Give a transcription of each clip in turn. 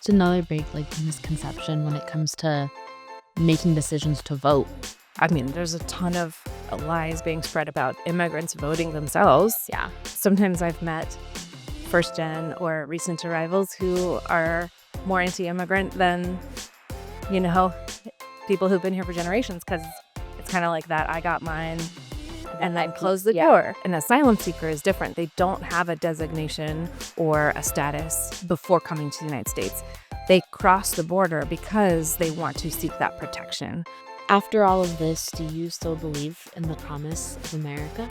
just another big misconception when it comes to making decisions to vote. I mean, there's a ton of lies being spread about immigrants voting themselves. Yeah. Sometimes I've met first-gen or recent arrivals who are more anti-immigrant than, people who've been here for generations, because it's kind of like that, I got mine, and then close the door. An asylum seeker is different. They don't have a designation or a status before coming to the United States. They cross the border because they want to seek that protection. After all of this, do you still believe in the promise of America?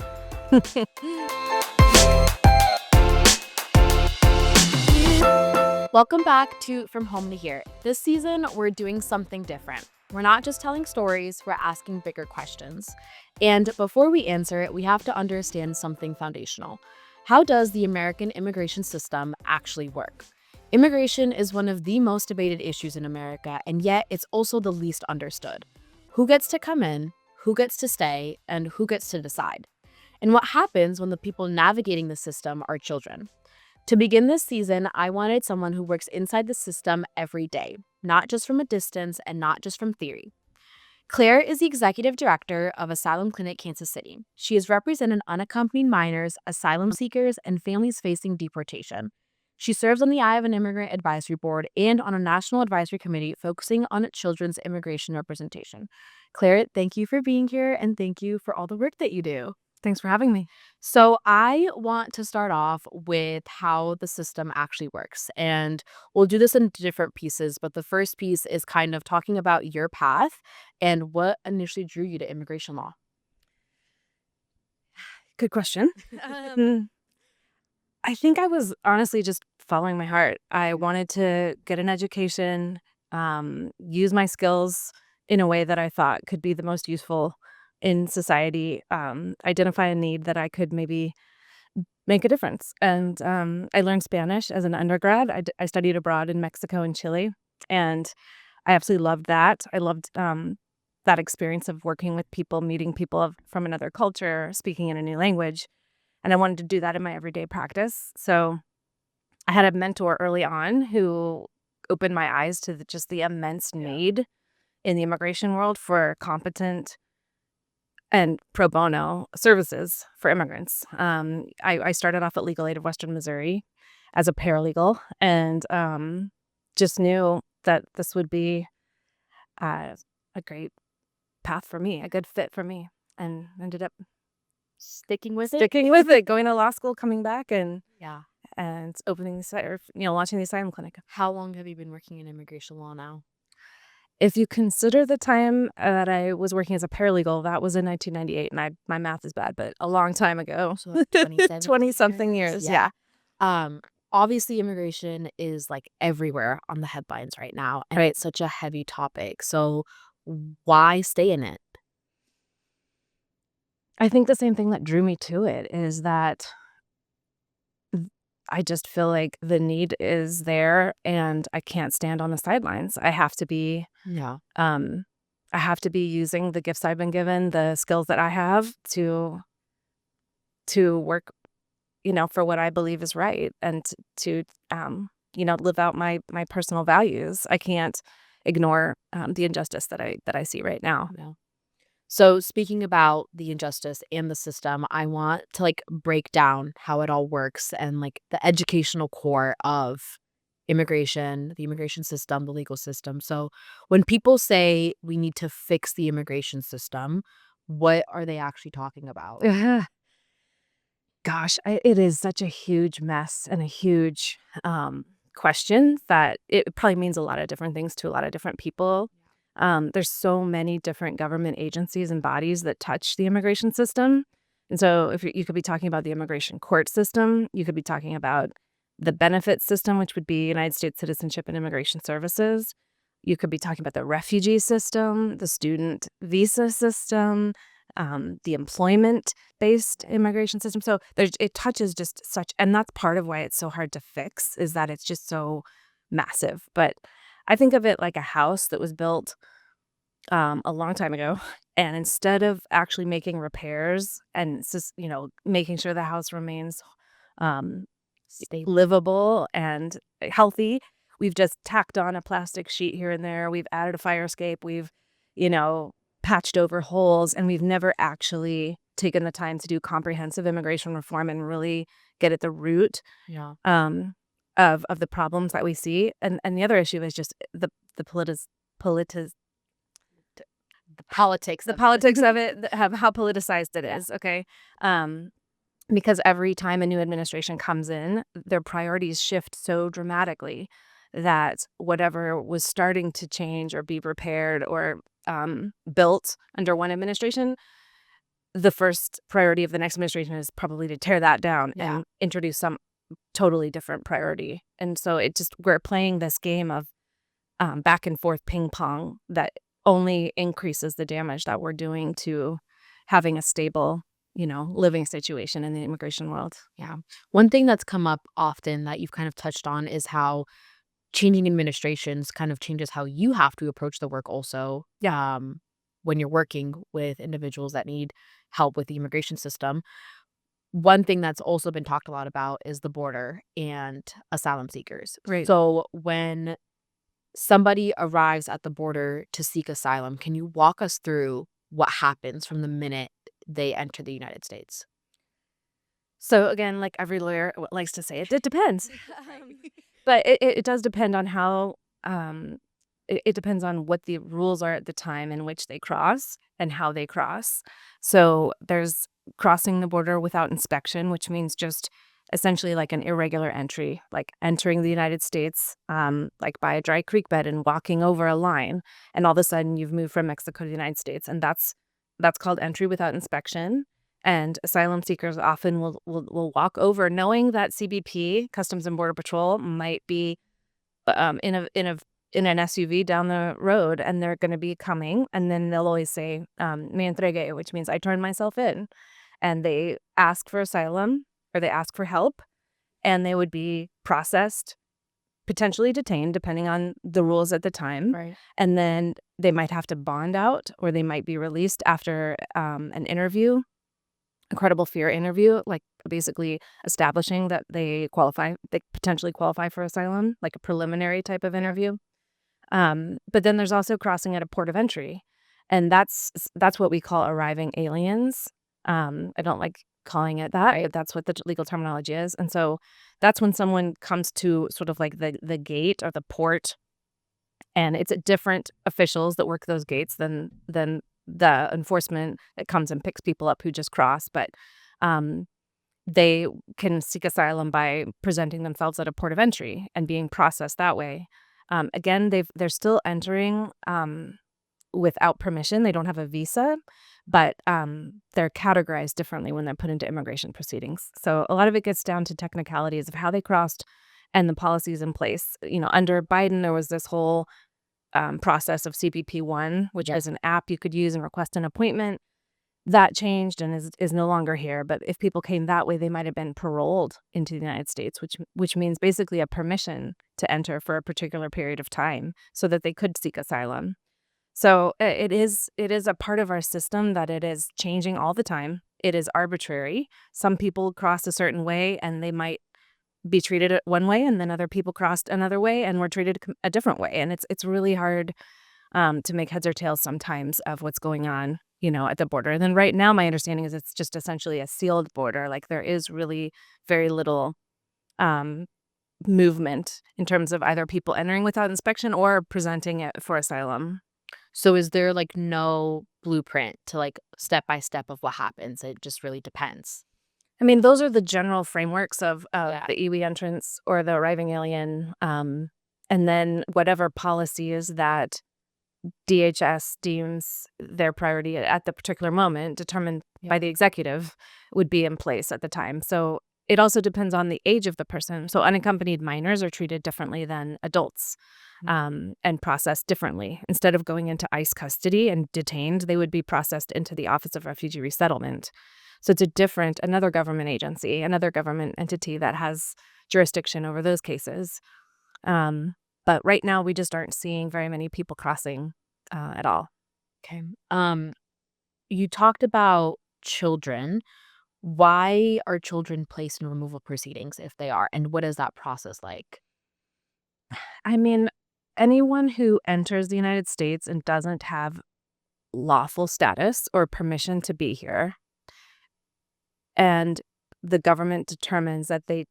Welcome back to From Home to Here. This season, we're doing something different. We're not just telling stories, we're asking bigger questions. And before we answer it, we have to understand something foundational. How does the American immigration system actually work? Immigration is one of the most debated issues in America, and yet it's also the least understood. Who gets to come in, who gets to stay, and who gets to decide? And what happens when the people navigating the system are children? To begin this season, I wanted someone who works inside the system every day, not just from a distance and not just from theory. Clare is the executive director of Asylum Clinic Kansas City. She has represented unaccompanied minors, asylum seekers, and families facing deportation. She serves on the Eye of an Immigrant Advisory Board and on a national advisory committee focusing on children's immigration representation. Clare, thank you for being here, and thank you for all the work that you do. Thanks for having me. So I want to start off with how the system actually works. And we'll do this in different pieces, but the first piece is kind of talking about your path and what initially drew you to immigration law. Good question. I think I was honestly just following my heart. I wanted to get an education, use my skills in a way that I thought could be the most useful in society, identify a need that I could maybe make a difference. And I learned Spanish as an undergrad. I studied abroad in Mexico and Chile, and I absolutely loved that. I loved that experience of working with people, meeting people from another culture, speaking in a new language. And I wanted to do that in my everyday practice. So I had a mentor early on who opened my eyes to just the immense need in the immigration world for competent and pro bono services for immigrants. I started off at Legal Aid of Western Missouri as a paralegal, and just knew that this would be a great path for me, a good fit for me, and ended up Sticking with it, going to law school, coming back, and opening launching the Asylum Clinic. How long have you been working in immigration law now? If you consider the time that I was working as a paralegal, that was in 1998, and my math is bad, but a long time ago. So like 20-something years, yeah. Obviously, immigration is everywhere on the headlines right now, and it's such a heavy topic. So why stay in it? I think the same thing that drew me to it is that I just feel like the need is there, and I can't stand on the sidelines. I have to be using the gifts I've been given, the skills that I have to work, for what I believe is right, and to live out my personal values. I can't ignore the injustice that I see right now. Yeah. So speaking about the injustice and the system, I want to break down how it all works and the educational core of immigration, the immigration system, the legal system. So when people say we need to fix the immigration system, what are they actually talking about? Gosh, it is such a huge mess and a huge question that it probably means a lot of different things to a lot of different people. There's so many different government agencies and bodies that touch the immigration system. And so if you could be talking about the immigration court system, you could be talking about the benefit system, which would be United States Citizenship and Immigration Services. You could be talking about the refugee system, the student visa system, the employment-based immigration system. So it touches just such, and that's part of why it's so hard to fix, is that it's just so massive. But I think of it like a house that was built a long time ago, and instead of actually making repairs and making sure the house remains livable and healthy, we've just tacked on a plastic sheet here and there. We've added a fire escape. We've, patched over holes, and we've never actually taken the time to do comprehensive immigration reform and really get at the root Yeah. um, of the problems that we see. And the other issue is just the politis The politics the of politics of it, how politicized it Yeah. is. Okay. Um, because every time a new administration comes in, their priorities shift so dramatically that whatever was starting to change or be repaired or built under one administration, the first priority of the next administration is probably to tear that down Yeah. and introduce some totally different priority. And so we're playing this game of back and forth ping pong that only increases the damage that we're doing to having a stable, living situation in the immigration world. Yeah. One thing that's come up often that you've kind of touched on is how changing administrations kind of changes how you have to approach the work also. When you're working with individuals that need help with the immigration system. One thing that's also been talked a lot about is the border and asylum seekers. Right. So when somebody arrives at the border to seek asylum, can you walk us through what happens from the minute they enter the United States? So again, like every lawyer likes to say, it depends. Right. But it does depend on how it depends on what the rules are at the time in which they cross and how they cross. So there's crossing the border without inspection, which means just essentially like an irregular entry, like entering the United States, like by a dry creek bed and walking over a line, and all of a sudden you've moved from Mexico to the United States, and that's called entry without inspection. And asylum seekers often will walk over knowing that CBP, Customs and Border Patrol, might be in an SUV down the road, and they're going to be coming, and then they'll always say "me entregue," which means I turned myself in, and they ask for asylum or they ask for help, and they would be processed, potentially detained, depending on the rules at the time, Right. and then they might have to bond out, or they might be released after an interview, a credible fear interview, like basically establishing that they potentially qualify for asylum, like a preliminary type of interview. But then there's also crossing at a port of entry, and that's what we call arriving aliens. I don't like calling it that, but that's what the legal terminology is. And so that's when someone comes to sort of like the gate or the port, and it's different officials that work those gates than the enforcement that comes and picks people up who just cross. But um, they can seek asylum by presenting themselves at a port of entry and being processed that way. Again, they're still entering without permission. They don't have a visa, but they're categorized differently when they're put into immigration proceedings. So a lot of it gets down to technicalities of how they crossed and the policies in place. Under Biden, there was this whole process of CBP-1, which is an app you could use and request an appointment. That changed and is no longer here. But if people came that way, they might have been paroled into the United States, which means basically a permission to enter for a particular period of time so that they could seek asylum. So it is a part of our system that it is changing all the time. It is arbitrary. Some people cross a certain way and they might be treated one way, and then other people crossed another way and were treated a different way. And it's really hard to make heads or tails sometimes of what's going on, at the border. And then right now, my understanding is it's just essentially a sealed border. Like there is really very little movement in terms of either people entering without inspection or presenting it for asylum. So is there like no blueprint to like step by step of what happens? It just really depends. I mean, those are the general frameworks of Yeah. the iwi entrance or the arriving alien. And then whatever policies that DHS deems their priority at the particular moment, determined by the executive, would be in place at the time. So it also depends on the age of the person. So unaccompanied minors are treated differently than adults and processed differently. Instead of going into ICE custody and detained, they would be processed into the Office of Refugee Resettlement. So it's another government agency, another government entity that has jurisdiction over those cases. But right now, we just aren't seeing very many people crossing at all. Okay. You talked about children. Why are children placed in removal proceedings if they are? And what is that process like? I mean, anyone who enters the United States and doesn't have lawful status or permission to be here, and the government determines that they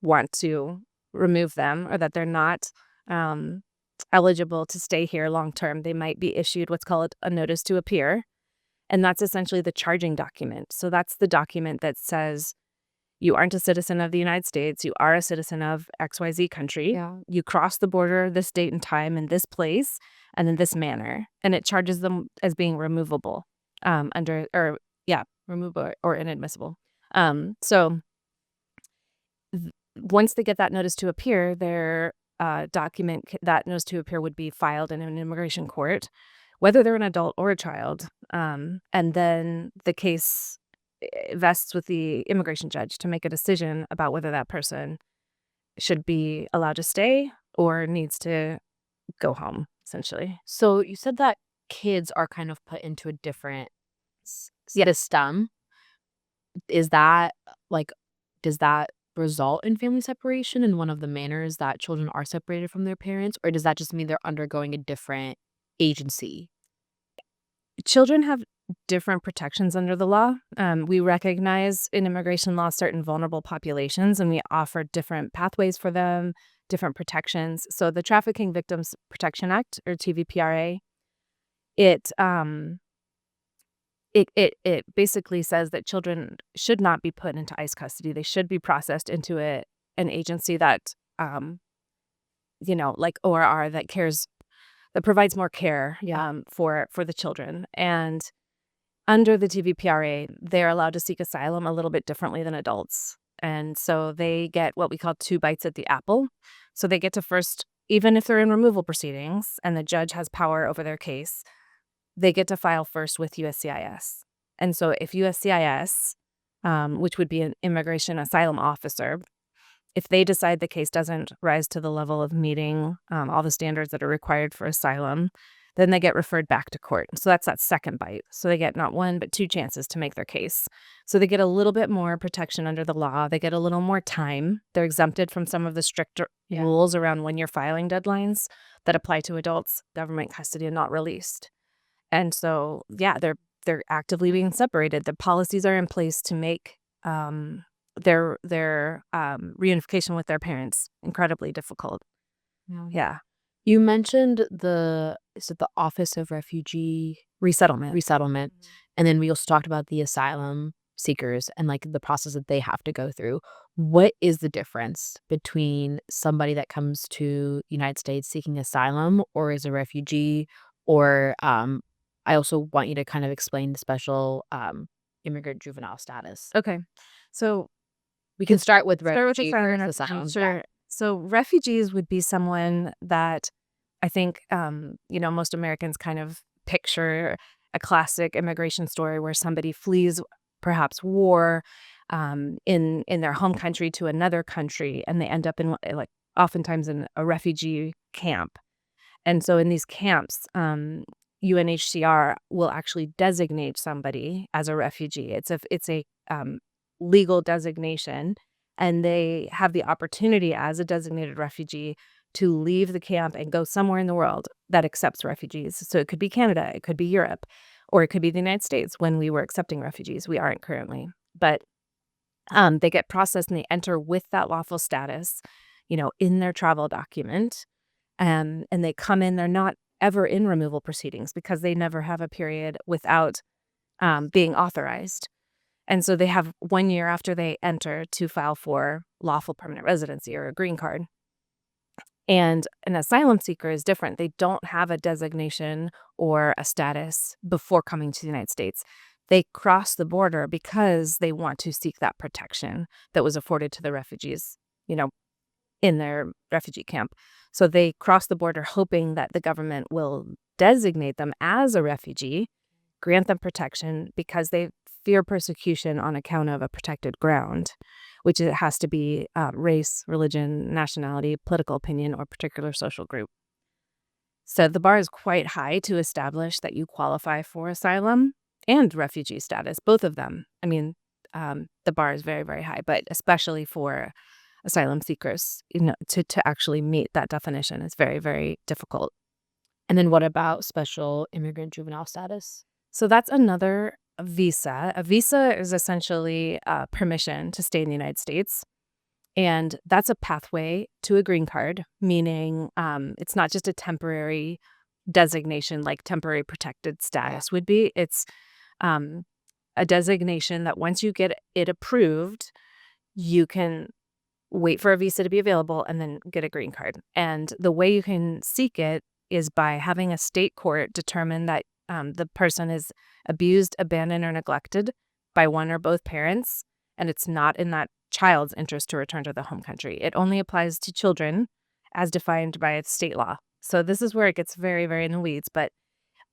want to remove them or that they're not um, eligible to stay here long term, they might be issued what's called a notice to appear. And that's essentially the charging document. So that's the document that says you aren't a citizen of the United States. You are a citizen of XYZ country. Yeah. You cross the border this date and time in this place and in this manner. And it charges them as being removable removable or inadmissible. So once they get that notice to appear, their that notice to appear would be filed in an immigration court, whether they're an adult or a child. And then the case vests with the immigration judge to make a decision about whether that person should be allowed to stay or needs to go home, essentially. So you said that kids are kind of put into a different system. Is that like, does that result in family separation in one of the manners that children are separated from their parents? Or does that just mean they're undergoing a different agency? Children have different protections under the law. We recognize in immigration law certain vulnerable populations, and we offer different pathways for them, different protections. So the Trafficking Victims Protection Act, or TVPRA, it basically says that children should not be put into ICE custody. They should be processed into an agency that, like ORR, that provides more care for the children. And under the TVPRA, they're allowed to seek asylum a little bit differently than adults. And so they get what we call 2 bites at the apple. So they get to first, even if they're in removal proceedings and the judge has power over their case, they get to file first with USCIS. And so if USCIS, which would be an immigration asylum officer, if they decide the case doesn't rise to the level of meeting all the standards that are required for asylum, then they get referred back to court. So that's that second bite. So they get not 1, but 2 chances to make their case. So they get a little bit more protection under the law. They get a little more time. They're exempted from some of the stricter rules around when you're filing deadlines that apply to adults, government custody, and not released. And so, they're actively being separated. The policies are in place to make their reunification with their parents incredibly difficult. Yeah. You mentioned the Office of Refugee Resettlement. and then we also talked about the asylum seekers and like the process that they have to go through. What is the difference between somebody that comes to the United States seeking asylum or is a refugee? Or I also want you to kind of explain the special immigrant juvenile status. Okay. So We can start with start with refugee asylum. versus asylum. Sure. So refugees would be someone that I think, most Americans kind of picture a classic immigration story where somebody flees perhaps war in their home country to another country, and they end up in oftentimes in a refugee camp. And so in these camps, UNHCR will actually designate somebody as a refugee. It's a legal designation, and they have the opportunity as a designated refugee to leave the camp and go somewhere in the world that accepts refugees. So it could be Canada, it could be Europe, or it could be the United States when we were accepting refugees. We aren't currently, but they get processed and they enter with that lawful status, in their travel document. And they come in, they're not ever in removal proceedings because they never have a period without being authorized. And so they have 1 year after they enter to file for lawful permanent residency or a green card. And an asylum seeker is different. They don't have a designation or a status before coming to the United States. They cross the border because they want to seek that protection that was afforded to the refugees, in their refugee camp. So they cross the border hoping that the government will designate them as a refugee, grant them protection because they fear persecution on account of a protected ground, which it has to be race, religion, nationality, political opinion, or particular social group. So the bar is quite high to establish that you qualify for asylum and refugee status, both of them. I mean, the bar is very, very high, but especially for asylum seekers, to actually meet that definition is very, very difficult. And then what about special immigrant juvenile status? So that's another visa. A visa is essentially permission to stay in the United States. And that's a pathway to a green card, meaning it's not just a temporary designation like temporary protected status would be. It's um, a designation that once you get it approved, you can wait for a visa to be available and then get a green card. And the way you can seek it is by having a state court determine that the person is abused, abandoned, or neglected by one or both parents, and it's not in that child's interest to return to the home country. It only applies to children as defined by state law. So this is where it gets very, very in the weeds. But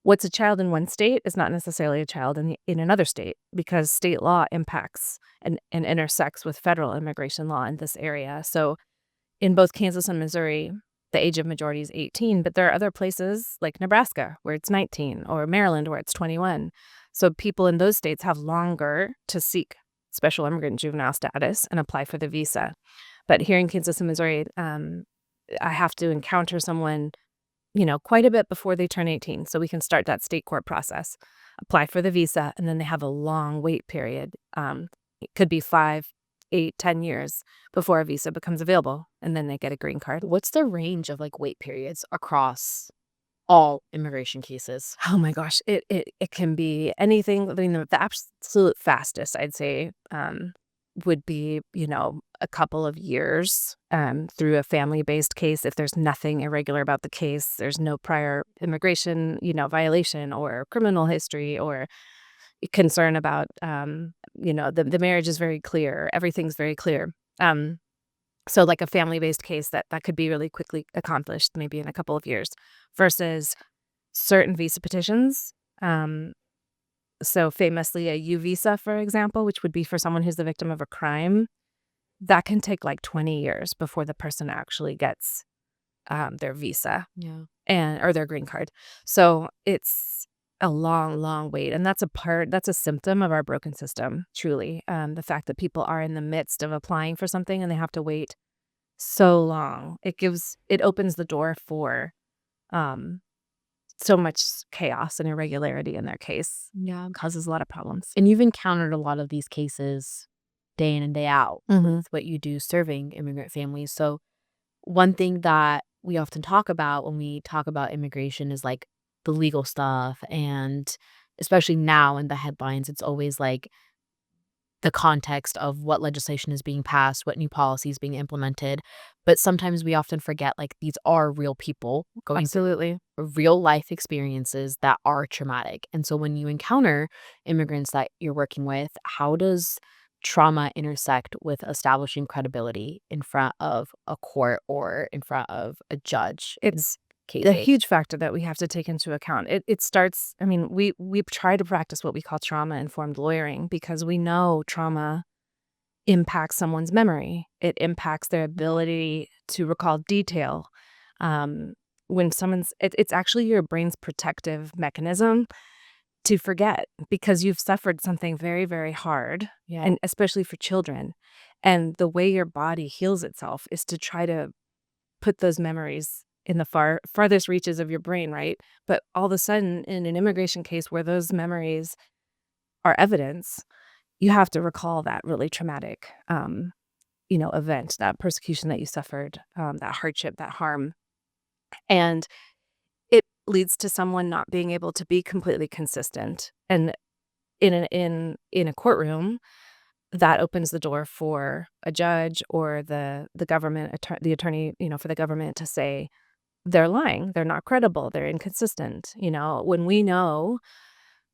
what's a child in one state is not necessarily a child in another state, because state law impacts and intersects with federal immigration law in this area. So in both Kansas and Missouri, the age of majority is 18, but there are other places like Nebraska where it's 19 or Maryland where it's 21. So people in those states have longer to seek special immigrant juvenile status and apply for the visa. But here in Kansas and Missouri, I have to encounter someone, quite a bit before they turn 18. So we can start that state court process, apply for the visa, and then they have a long wait period. It could be 5, 8, 10 years before a visa becomes available, and then they get a green card. What's the range of like wait periods across all immigration cases? Oh my gosh, it can be anything. I mean, the absolute fastest, I'd say, would be, a couple of years through a family-based case. If there's nothing irregular about the case, there's no prior immigration, violation or criminal history or concern about, the marriage is very clear. Everything's very clear. So like a family-based case that could be really quickly accomplished, maybe in a couple of years, versus certain visa petitions. So famously a U visa, for example, which would be for someone who's the victim of a crime, that can take like 20 years before the person actually gets their visa Yeah. or their green card. So it's a long, long wait. And that's a symptom of our broken system, truly. The fact that people are in the midst of applying for something and they have to wait so long. It opens the door for so much chaos and irregularity in their case. Yeah. Causes a lot of problems. And you've encountered a lot of these cases day in and day out Mhm. with what you do serving immigrant families. So one thing that we often talk about when we talk about immigration is like the legal stuff. And especially now in the headlines, it's always like the context of what legislation is being passed, what new policies being implemented. But sometimes we often forget like these are real people going through Absolutely. real life experiences that are traumatic. And so when you encounter immigrants that you're working with, how does trauma intersect with establishing credibility in front of a court or in front of a judge in It's a cases? huge factor that we have to take into account. It starts, I mean, we try to practice what we call trauma-informed lawyering because we know trauma impacts someone's memory. It impacts their ability to recall detail. Um, when it's actually your brain's protective mechanism to forget because you've suffered something very, very hard, Yeah. and especially for children. And the way your body heals itself is to try to put those memories in the farthest reaches of your brain, right? But all of a sudden, in an immigration case where those memories are evidence, you have to recall that really traumatic, event, that persecution that you suffered, that hardship, that harm. And it leads to someone not being able to be completely consistent. And in a courtroom, that opens the door for a judge or the government the attorney, for the government to say they're lying, they're not credible, they're inconsistent. When we know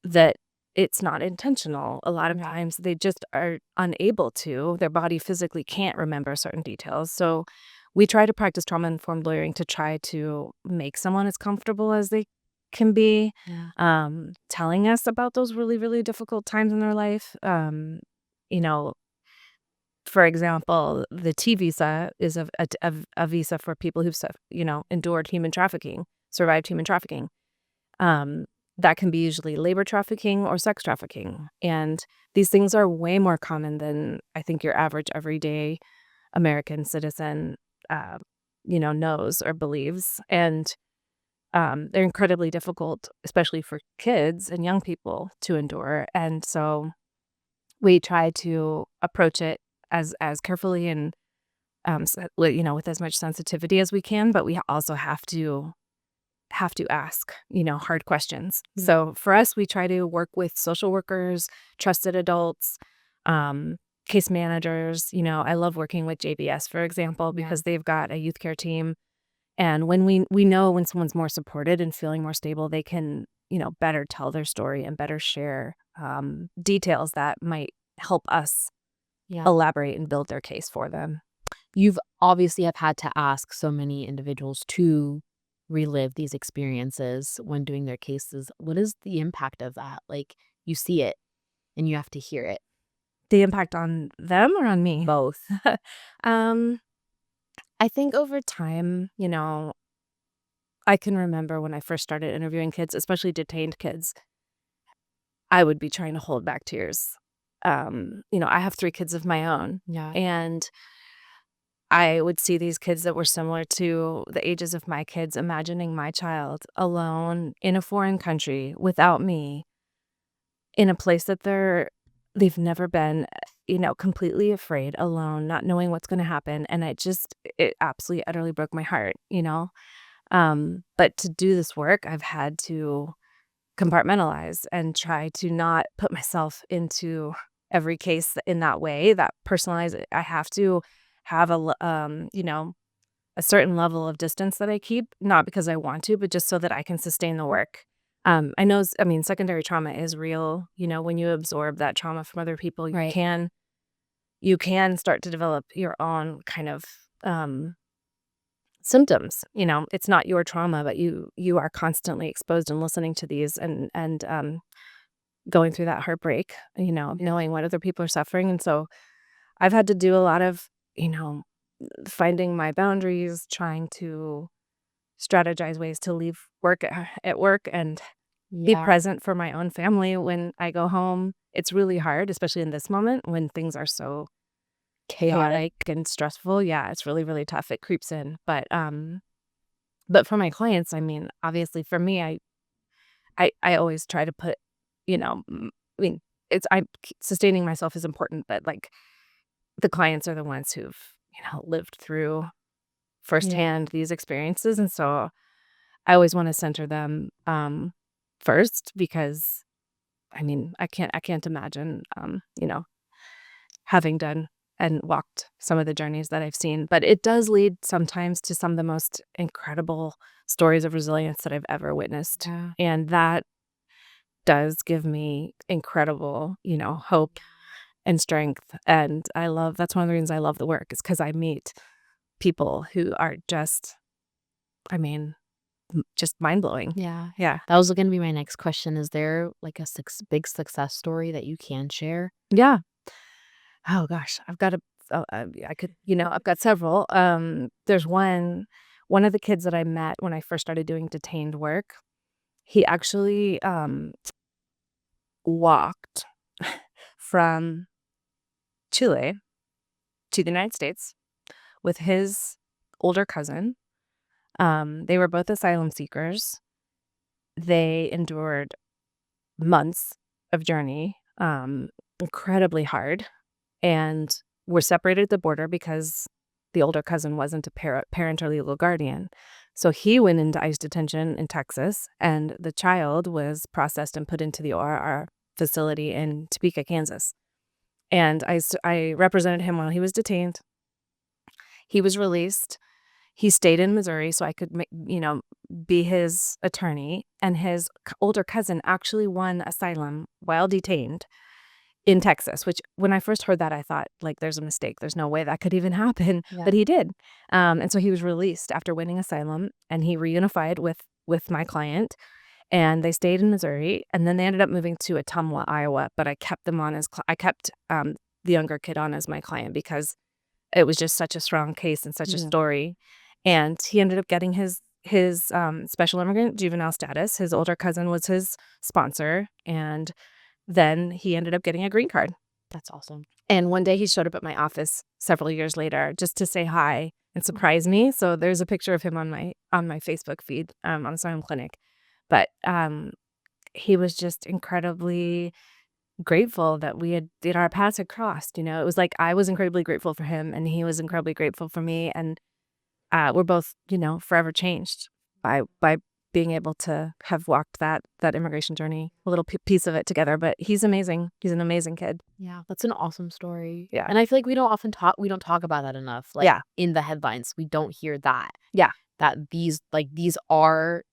that it's not intentional, a lot of times they just are unable to. Their body physically can't remember certain details. So we try to practice trauma-informed lawyering to try to make someone as comfortable as they can be, Yeah. telling us about those really, really difficult times in their life. You know, for example, the T visa is a visa for people who've, endured human trafficking, survived human trafficking. That can be usually labor trafficking or sex trafficking. And these things are way more common than I think your average everyday American citizen, uh, knows or believes. And they're incredibly difficult, especially for kids and young people to endure. And so we try to approach it as carefully and with as much sensitivity as we can, but we also have to ask, hard questions. Mm. So for us, we try to work with social workers, trusted adults, um, case managers. I love working with JBS, for example, Yeah. because they've got a youth care team. And when we know when someone's more supported and feeling more stable, they can, better tell their story and better share details that might help us Yeah. elaborate and build their case for them. You've obviously have had to ask so many individuals to relive these experiences when doing their cases. What is the impact of that? Like, you see it and you have to hear it. The impact on them or on me? Both. um, I think over time, I can remember when I first started interviewing kids, especially detained kids, I would be trying to hold back tears. I have 3 kids of my own, Yeah. and I would see these kids that were similar to the ages of my kids, imagining my child alone in a foreign country without me, in a place that they've never been, completely afraid, alone, not knowing what's gonna happen, and it absolutely, utterly broke my heart. But to do this work, I've had to compartmentalize and try to not put myself into every case in that way, that personalize it. I have to have a certain level of distance that I keep, not because I want to, but just so that I can sustain the work. I mean, secondary trauma is real. When you absorb that trauma from other people, Right. you can start to develop your own kind of symptoms. It's not your trauma, but you are constantly exposed and listening to these and going through that heartbreak, knowing what other people are suffering. And so I've had to do a lot of, finding my boundaries, trying to strategize ways to leave work at work and be Yeah. present for my own family when I go home. It's really hard, especially in this moment when things are so Chaotic. chaotic and stressful. Yeah, it's really, really tough. It creeps in. But for my clients, I mean, obviously for me, I always try to put, I mean, sustaining myself is important, but like the clients are the ones who've, lived through Yeah. firsthand these experiences. And so I always want to center them first because I mean, I can't imagine, having done and walked some of the journeys that I've seen, but it does lead sometimes to some of the most incredible stories of resilience that I've ever witnessed. Yeah. And that does give me incredible, hope and strength. And that's one of the reasons I love the work is because I meet people who are just, I mean, just mind blowing. Yeah. Yeah. That was gonna be my next question. Is there like a big success story that you can share? Yeah. Oh gosh, I've got I could, I've got several. There's one of the kids that I met when I first started doing detained work. He actually walked from Chile to the United States with his older cousin. They were both asylum seekers. They endured months of journey, incredibly hard, and were separated at the border because the older cousin wasn't a parent or legal guardian. So he went into ICE detention in Texas, and the child was processed and put into the ORR facility in Topeka, Kansas. And I represented him while he was detained. He was released. He stayed in Missouri so I could, be his attorney. And his older cousin actually won asylum while detained in Texas, which when I first heard that, I thought, like, there's a mistake. There's no way that could even happen. Yeah. But he did. And so he was released after winning asylum, and he reunified with my client. And they stayed in Missouri, and then they ended up moving to Ottumwa, Iowa. But I kept them on I kept the younger kid on as my client because it was just such a strong case and such a Yeah. story. And he ended up getting his special immigrant juvenile status. His older cousin was his sponsor, and then he ended up getting a green card. That's awesome. And one day he showed up at my office several years later just to say hi and surprise me. So there's a picture of him on my Facebook feed on Asylum Clinic. But he was just incredibly grateful that our paths had crossed. It was like I was incredibly grateful for him, and he was incredibly grateful for me, and we're both forever changed by being able to have walked that immigration journey, a little piece of it together. But he's amazing. He's an amazing kid. Yeah, that's an awesome story. Yeah. And I feel like we don't talk about that enough. Like Yeah. in the headlines, we don't hear that. Yeah. That these are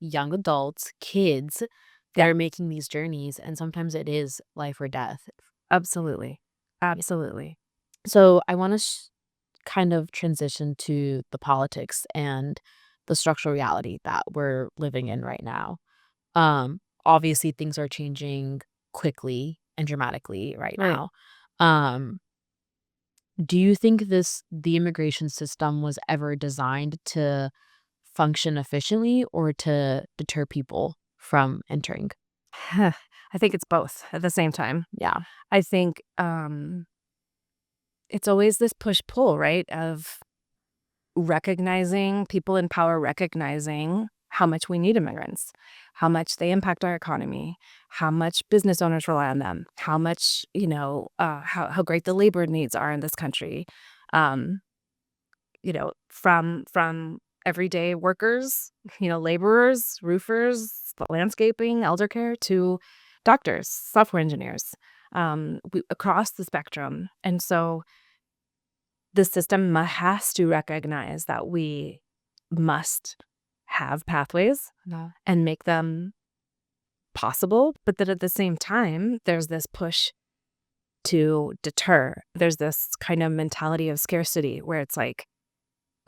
young adults, kids that Yeah. are making these journeys, and sometimes it is life or death. Absolutely. Absolutely. So I want to kind of transition to the politics and the structural reality that we're living in right now. Obviously things are changing quickly and dramatically right Right. now. Um, do you think the immigration system was ever designed to function efficiently or to deter people from entering? I think it's both at the same time. Yeah. I think it's always this push-pull, right, of recognizing people in power, recognizing how much we need immigrants, how much they impact our economy, how much business owners rely on them, how much, how great the labor needs are in this country. Um, from everyday workers, laborers, roofers, landscaping, elder care, to doctors, software engineers, across the spectrum. And so the system has to recognize that we must have pathways No. and make them possible, but that at the same time, there's this push to deter. There's this kind of mentality of scarcity where it's like,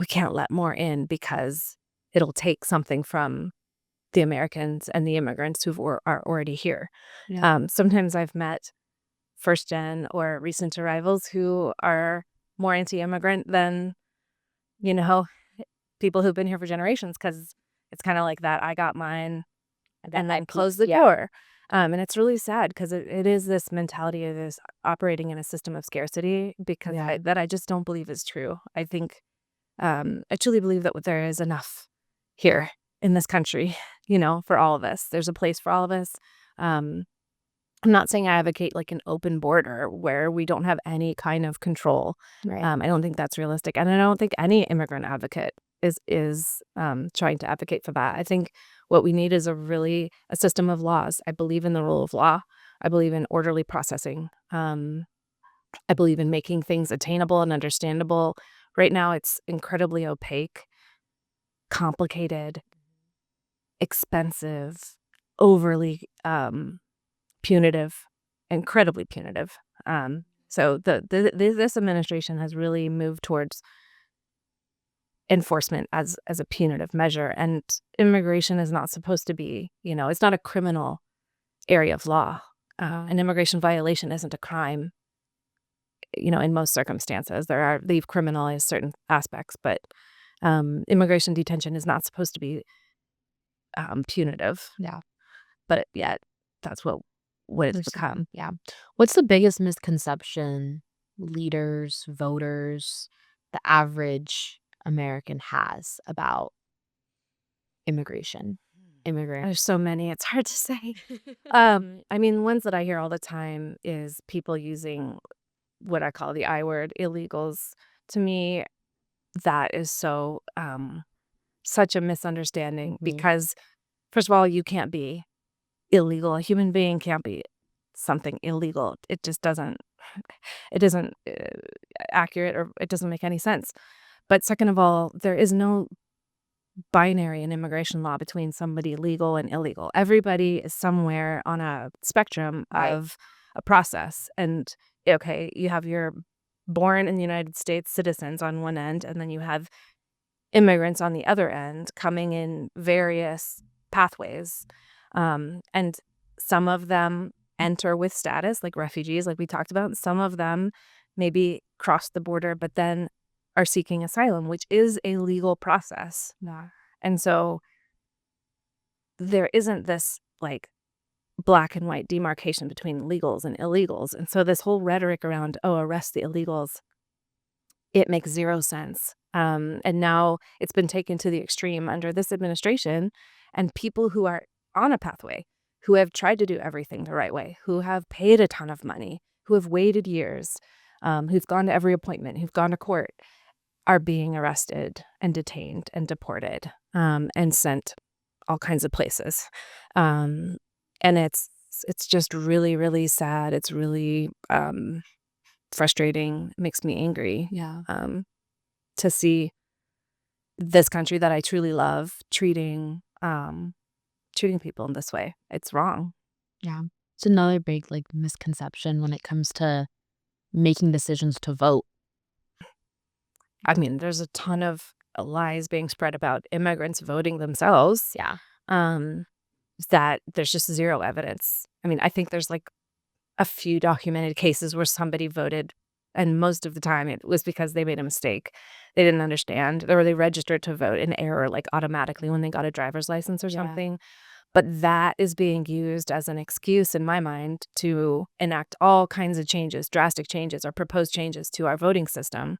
we can't let more in because it'll take something from the Americans and the immigrants are already here. Yeah. Sometimes I've met first gen or recent arrivals who are more anti-immigrant than, you know, people who've been here for generations, because it's kind of like that. I got mine and then close the door. And it's really sad because it is this mentality of this operating in a system of scarcity, because Yeah. I just don't believe is true. I think I truly believe that there is enough here in this country, for all of us. There's a place for all of us. Um, I'm not saying I advocate like an open border where we don't have any kind of control. Right. I don't think that's realistic, and I don't think any immigrant advocate is trying to advocate for that. I think what we need is a system of laws. I believe in the rule of law. I believe in orderly processing. I believe in making things attainable and understandable. Right now, it's incredibly opaque, complicated, expensive, overly punitive, incredibly punitive. So this administration has really moved towards enforcement as a punitive measure, and immigration is not supposed to be, it's not a criminal area of law. An immigration violation isn't a crime, in most circumstances. They've criminalized certain aspects, but immigration detention is not supposed to be punitive. Yeah. But yet that's what it's become. Yeah. What's the biggest misconception leaders, voters, the average American has about immigration? Immigrant. There's so many, it's hard to say. I mean, ones that I hear all the time is people using what I call the I word, illegals. To me, that is such a misunderstanding, because first of all, you can't be illegal. A human being can't be something illegal. It just doesn't, it isn't accurate, or it doesn't make any sense. But second of all, there is no binary in immigration law between somebody legal and illegal. Everybody is somewhere on a spectrum of a process. And okay, you have your born in the United States citizens on one end, and then you have immigrants on the other end coming in various pathways. And some of them enter with status, like refugees, like we talked about. And some of them maybe cross the border, but then are seeking asylum, which is a legal process. Yeah. And so there isn't this like black and white demarcation between legals and illegals. And so this whole rhetoric around, oh, arrest the illegals, it makes zero sense. And now it's been taken to the extreme under this administration, and people who are on a pathway, who have tried to do everything the right way, who have paid a ton of money, who have waited years, who've gone to every appointment, who've gone to court, are being arrested and detained and deported, and sent all kinds of places. Um, and it's just really, really sad. It's really frustrating. It makes me angry. Yeah. To see this country that I truly love treating people in this way. It's wrong. Yeah. It's another big like misconception when it comes to making decisions to vote. I mean, there's a ton of lies being spread about immigrants voting themselves. Yeah. That there's just zero evidence. I mean, I think there's like a few documented cases where somebody voted, and most of the time it was because they made a mistake. They didn't understand, or they registered to vote in error, like automatically when they got a driver's license or Yeah. something. But that is being used as an excuse in my mind to enact all kinds of changes, drastic changes, or proposed changes to our voting system,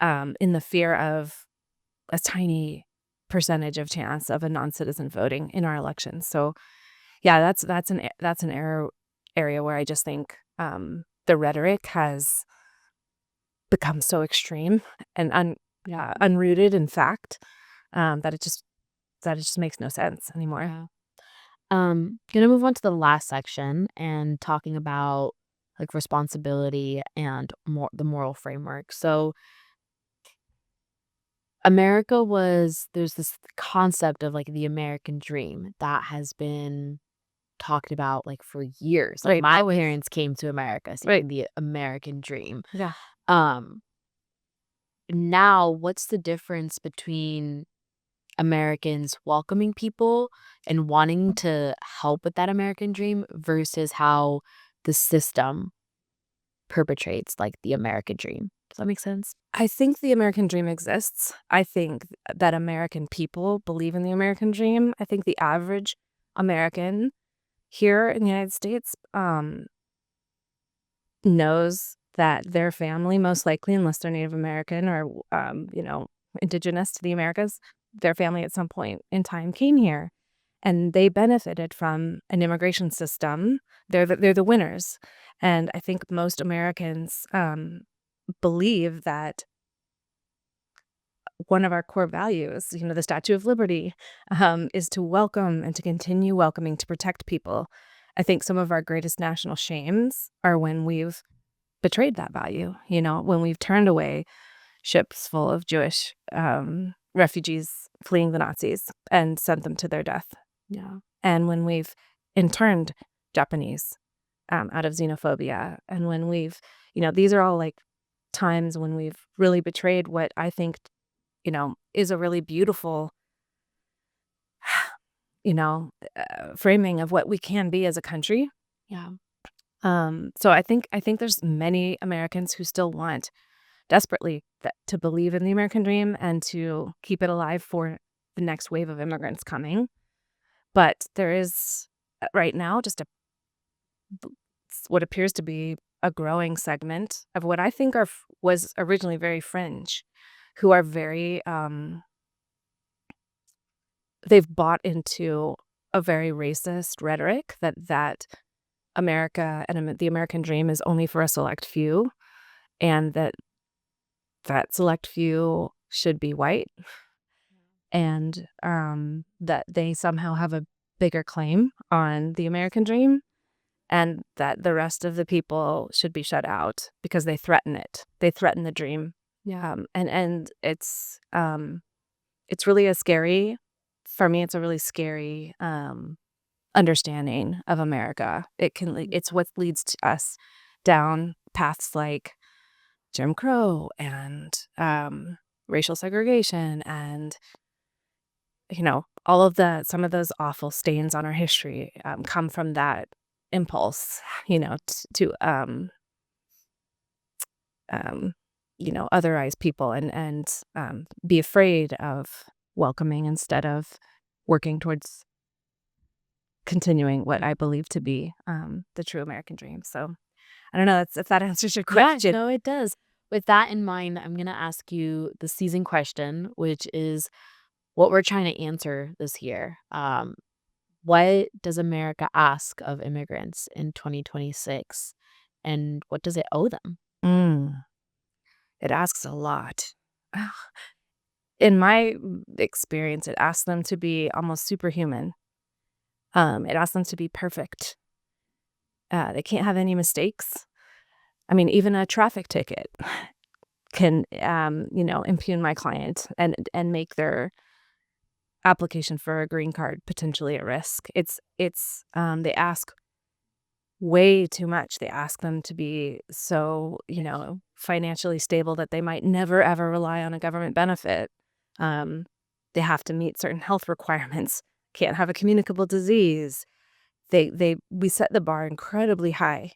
in the fear of a tiny percentage of chance of a non-citizen voting in our elections. So yeah, that's an area where I just think the rhetoric has become so extreme and unrooted in fact, that it just makes no sense anymore. Yeah. Gonna move on to the last section and talking about like responsibility and the moral framework. So there's this concept of like the American dream that has been talked about like for years. Like Right. my parents came to America seeking Right. the American dream. Yeah. Um, Now what's the difference between Americans welcoming people and wanting to help with that American dream versus how the system perpetrates like the American dream? Does that make sense? I think the American dream exists. I think that American people believe in the American dream. I think the average American here in the United States knows that their family, most likely, unless they're Native American or, indigenous to the Americas, their family at some point in time came here, and they benefited from an immigration system. They're the winners, and I think most Americans believe that one of our core values, the Statue of Liberty, is to welcome and to continue welcoming, to protect people. I think some of our greatest national shames are when we've betrayed that value, when we've turned away ships full of Jewish refugees fleeing the Nazis and sent them to their death. Yeah. And when we've interned Japanese out of xenophobia. And when these are all like times when we've really betrayed what I think, is a really beautiful, framing of what we can be as a country. Yeah. So I think there's many Americans who still want desperately to believe in the American dream and to keep it alive for the next wave of immigrants coming. But there is right now just what appears to be a growing segment of what I think was originally very fringe, who are very they've bought into a very racist rhetoric that America and the American dream is only for a select few, and that select few should be white, and that they somehow have a bigger claim on the American dream, and that the rest of the people should be shut out because they threaten it. They threaten the dream. Yeah. And it's really for me, it's a really scary understanding of America. It's what leads to us down paths like Jim Crow and racial segregation and all of some of those awful stains on our history come from that impulse, to otherize people and be afraid of welcoming instead of working towards continuing what I believe to be the true American dream. So I don't know if that answers your Yeah, question. no, it does. With that in mind, I'm going to ask you the season question, which is what we're trying to answer this year. What does America ask of immigrants in 2026? And what does it owe them? Mm, it asks a lot. In my experience, it asks them to be almost superhuman. It asks them to be perfect. They can't have any mistakes. I mean, even a traffic ticket can, impugn my client and make their application for a green card potentially at risk. They ask way too much. They ask them to be so, financially stable that they might never ever rely on a government benefit. Um, they have to meet certain health requirements. Can't have a communicable disease. We set the bar incredibly high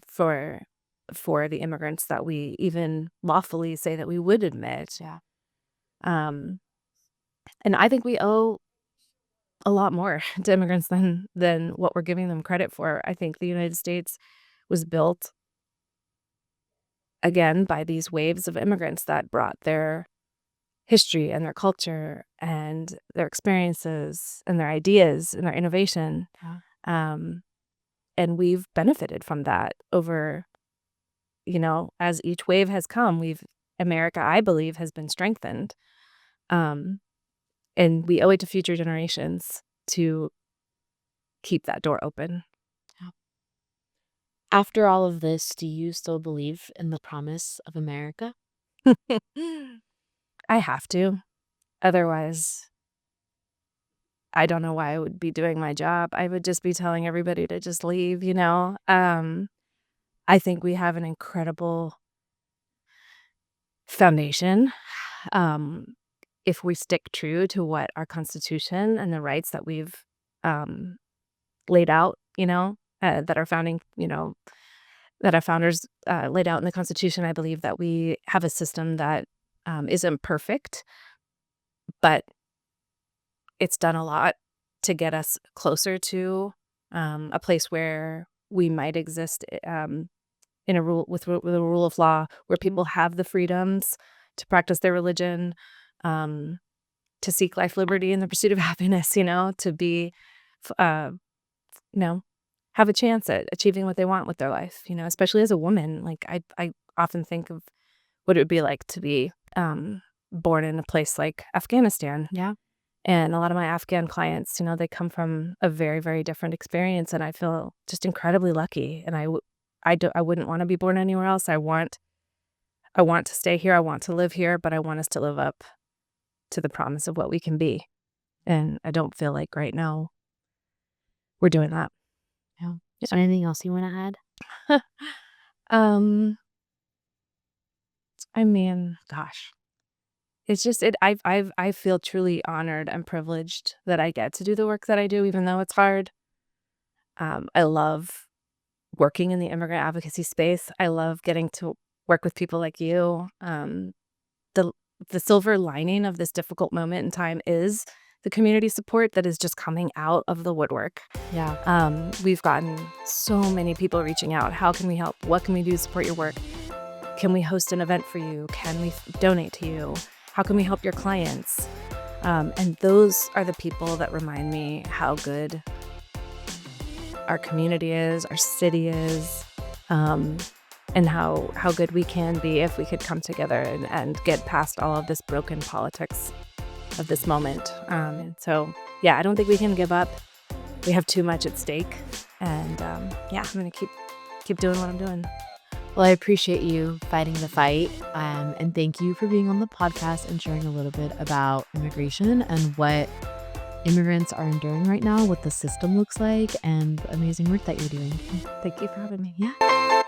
for the immigrants that we even lawfully say that we would admit. Yeah. Um, and I think we owe a lot more to immigrants than what we're giving them credit for. I think the United States was built again by these waves of immigrants that brought their history and their culture and their experiences and their ideas and their innovation. Yeah. And we've benefited from that over, as each wave has come, America, I believe, has been strengthened. And we owe it to future generations to keep that door open. Yeah. After all of this, do you still believe in the promise of America? I have to. Otherwise, I don't know why I would be doing my job. I would just be telling everybody to just leave, I think we have an incredible foundation. If we stick true to what our Constitution and the rights that we've laid out, that our that our founders laid out in the Constitution, I believe that we have a system that isn't perfect, but it's done a lot to get us closer to a place where we might exist in a rule with a rule of law, where people have the freedoms to practice their religion, to seek life, liberty, and the pursuit of happiness. To be, have a chance at achieving what they want with their life. Especially as a woman, like I often think of what it would be like to be born in a place like Afghanistan. Yeah. And a lot of my Afghan clients, they come from a very, very different experience, and I feel just incredibly lucky. And I wouldn't want to be born anywhere else. I want to stay here. I want to live here, but I want us to live up to the promise of what we can be. And I don't feel like right now we're doing that. Yeah. Is there anything else you want to add? I mean, gosh. It's just I feel truly honored and privileged that I get to do the work that I do, even though it's hard. I love working in the immigrant advocacy space. I love getting to work with people like you. The silver lining of this difficult moment in time is the community support that is just coming out of the woodwork. Yeah. We've gotten so many people reaching out. How can we help? What can we do to support your work? Can we host an event for you? Can we donate to you? How can we help your clients? And those are the people that remind me how good our community is, our city is, and how good we can be if we could come together and get past all of this broken politics of this moment. And so, yeah, I don't think we can give up. We have too much at stake. And I'm going to keep doing what I'm doing. Well, I appreciate you fighting the fight. And thank you for being on the podcast and sharing a little bit about immigration and what immigrants are enduring right now, what the system looks like, and the amazing work that you're doing. Thank you for having me. Yeah.